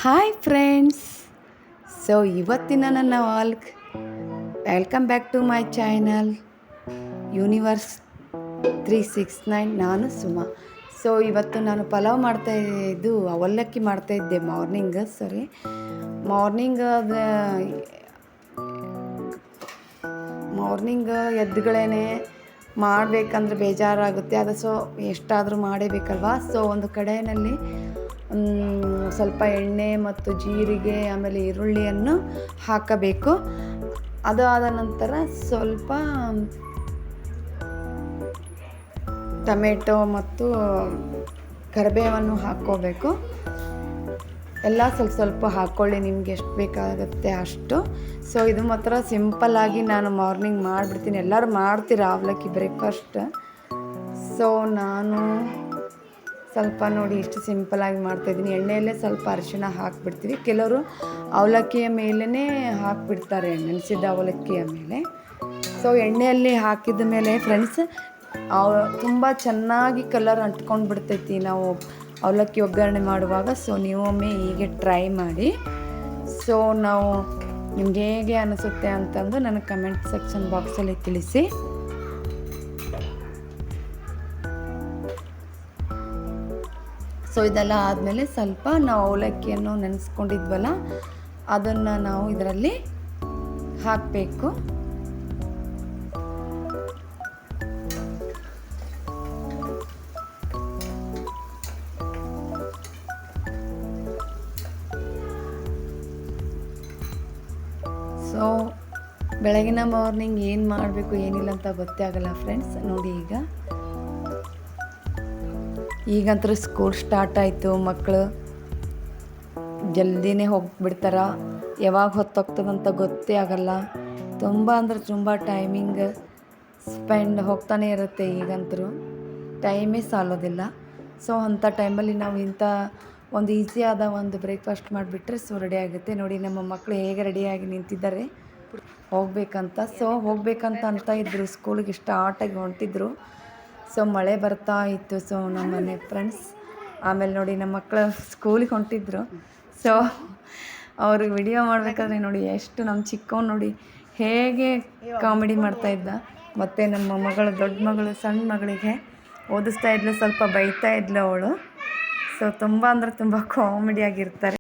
Hi friends. So ಇವತ್ತಿನ ನನ್ನ welcome back to my channel universe 369. ನಾನು ಸುಮಾ. ಸೊ ಇವತ್ತು ನಾನು ಪಲಾವ್ ಮಾಡ್ತಾಯಿದ್ದು ಅವಲಕ್ಕಿ ಮಾಡ್ತಾಯಿದ್ದೆ ಮಾರ್ನಿಂಗ್ ಎದ್ದುಗಳೇ ಮಾಡಬೇಕಂದ್ರೆ ಬೇಜಾರಾಗುತ್ತೆ. ಅದು ಸೊ ಎಷ್ಟಾದರೂ ಮಾಡಬೇಕಲ್ವಾ. ಸೊ ಒಂದು ಕಡೆಯಲ್ಲಿ ಸ್ವಲ್ಪ ಎಣ್ಣೆ ಮತ್ತು ಜೀರಿಗೆ ಆಮೇಲೆ ಈರುಳ್ಳಿಯನ್ನು ಹಾಕಬೇಕು. ಅದು ಆದ ನಂತರ ಸ್ವಲ್ಪ ಟೊಮೆಟೊ ಮತ್ತು ಕರಿಬೇವನ್ನು ಹಾಕ್ಕೋಬೇಕು. ಎಲ್ಲ ಸ್ವಲ್ಪ ಹಾಕ್ಕೊಳ್ಳಿ, ನಿಮ್ಗೆ ಎಷ್ಟು ಬೇಕಾಗುತ್ತೆ ಅಷ್ಟು. ಸೊ ಇದು ಮಾತ್ರ ಸಿಂಪಲ್ಲಾಗಿ ನಾನು ಮಾರ್ನಿಂಗ್ ಮಾಡಿಬಿಡ್ತೀನಿ. ಎಲ್ಲರೂ ಮಾಡ್ತೀರ ಅವಲಕ್ಕಿ ಬ್ರೇಕ್ಫಾಸ್ಟ್. ಸೊ ನಾನು ಸ್ವಲ್ಪ ನೋಡಿ ಇಷ್ಟು ಸಿಂಪಲಾಗಿ ಮಾಡ್ತಾಯಿದ್ದೀನಿ. ಎಣ್ಣೆಯಲ್ಲೇ ಸ್ವಲ್ಪ ಅರಿಶಿಣ ಹಾಕಿಬಿಡ್ತೀವಿ. ಕೆಲವರು ಅವಲಕ್ಕಿಯ ಮೇಲೇ ಹಾಕಿಬಿಡ್ತಾರೆ, ನೆನೆಸಿದ ಅವಲಕ್ಕಿಯ ಮೇಲೆ. ಸೊ ಎಣ್ಣೆಯಲ್ಲಿ ಹಾಕಿದ ಮೇಲೆ ಫ್ರೆಂಡ್ಸ್ ತುಂಬ ಚೆನ್ನಾಗಿ ಕಲರ್ ಅಂಟ್ಕೊಂಡು ಬಿಡ್ತೈತಿ ನಾವು ಅವಲಕ್ಕಿ ಒಗ್ಗರಣೆ ಮಾಡುವಾಗ. ಸೊ ನೀವೊಮ್ಮೆ ಹೀಗೆ ಟ್ರೈ ಮಾಡಿ. ಸೊ ನಾವು ನಿಮ್ಗೆ ಹೇಗೆ ಅನಿಸುತ್ತೆ ಅಂತಂದು ನನಗೆ ಕಮೆಂಟ್ ಸೆಕ್ಷನ್ ಬಾಕ್ಸಲ್ಲಿ ತಿಳಿಸಿ. ಸೊ ಇದೆಲ್ಲ ಆದಮೇಲೆ ಸ್ವಲ್ಪ ನಾವು ಅವಲಕ್ಕಿಯನ್ನು ನೆನೆಸ್ಕೊಂಡಿದ್ವಲ್ಲ ಅದನ್ನು ನಾವು ಇದರಲ್ಲಿ ಹಾಕಬೇಕು. ಸೊ ಬೆಳಗಿನ ಮಾರ್ನಿಂಗ್ ಏನು ಮಾಡಬೇಕು ಏನಿಲ್ಲ ಅಂತ ಗೊತ್ತೇ ಆಗಲ್ಲ ಫ್ರೆಂಡ್ಸ್. ನೋಡಿ ಈಗಂತೂ ಸ್ಕೂಲ್ ಸ್ಟಾರ್ಟ್ ಆಯಿತು. ಮಕ್ಕಳು ಜಲ್ದಿನೇ ಹೋಗಿಬಿಡ್ತಾರೆ. ಯಾವಾಗ ಹೊತ್ತೋಗ್ತದಂತ ಗೊತ್ತೇ ಆಗಲ್ಲ. ತುಂಬ ಅಂದ್ರೆ ತುಂಬ ಟೈಮಿಂಗ್ ಸ್ಪೆಂಡ್ ಹೋಗ್ತಾನೆ ಇರುತ್ತೆ. ಈಗಂತೂ ಟೈಮೇ ಸಾಲೋದಿಲ್ಲ. ಸೊ ಅಂಥ ಟೈಮಲ್ಲಿ ನಾವು ಇಂಥ ಒಂದು ಈಸಿಯಾದ ಒಂದು ಬ್ರೇಕ್ಫಾಸ್ಟ್ ಮಾಡಿಬಿಟ್ರೆ ಸೊ ರೆಡಿ ಆಗುತ್ತೆ. ನೋಡಿ ನಮ್ಮ ಮಕ್ಕಳು ಹೇಗೆ ರೆಡಿಯಾಗಿ ನಿಂತಿದ್ದಾರೆ ಹೋಗ್ಬೇಕಂತ. ಸೊ ಹೋಗ್ಬೇಕಂತ ಅಂತ ಇದ್ದರು, ಸ್ಕೂಲಿಗೆ ಸ್ಟಾರ್ಟಾಗಿ ಹೊಂಟಿದ್ರು. ಸೊ ಮಳೆ ಬರ್ತಾ ಇತ್ತು. ಸೊ ನಮ್ಮ ಮನೆ ಫ್ರೆಂಡ್ಸ್ ಆಮೇಲೆ ನೋಡಿ ನಮ್ಮ ಮಕ್ಕಳು ಸ್ಕೂಲಿಗೆ ಹೊಂಟಿದ್ರು. ಸೊ ಅವ್ರಿಗೆ ವಿಡಿಯೋ ಮಾಡಬೇಕಾದ್ರೆ ನೋಡಿ ಎಷ್ಟು ನಮ್ಮ ಚಿಕ್ಕವನು ನೋಡಿ ಹೇಗೆ ಕಾಮಿಡಿ ಮಾಡ್ತಾಯಿದ್ದ. ಮತ್ತು ನಮ್ಮ ಮಗಳು, ದೊಡ್ಡ ಮಗಳು ಸಣ್ಣ ಮಗಳಿಗೆ ಓದಿಸ್ತಾ ಇದ್ಲು, ಸ್ವಲ್ಪ ಬೈತಾ ಇದ್ಲು ಅವಳು. ಸೊ ತುಂಬ ಅಂದರೆ ತುಂಬ ಕಾಮಿಡಿಯಾಗಿರ್ತಾರೆ.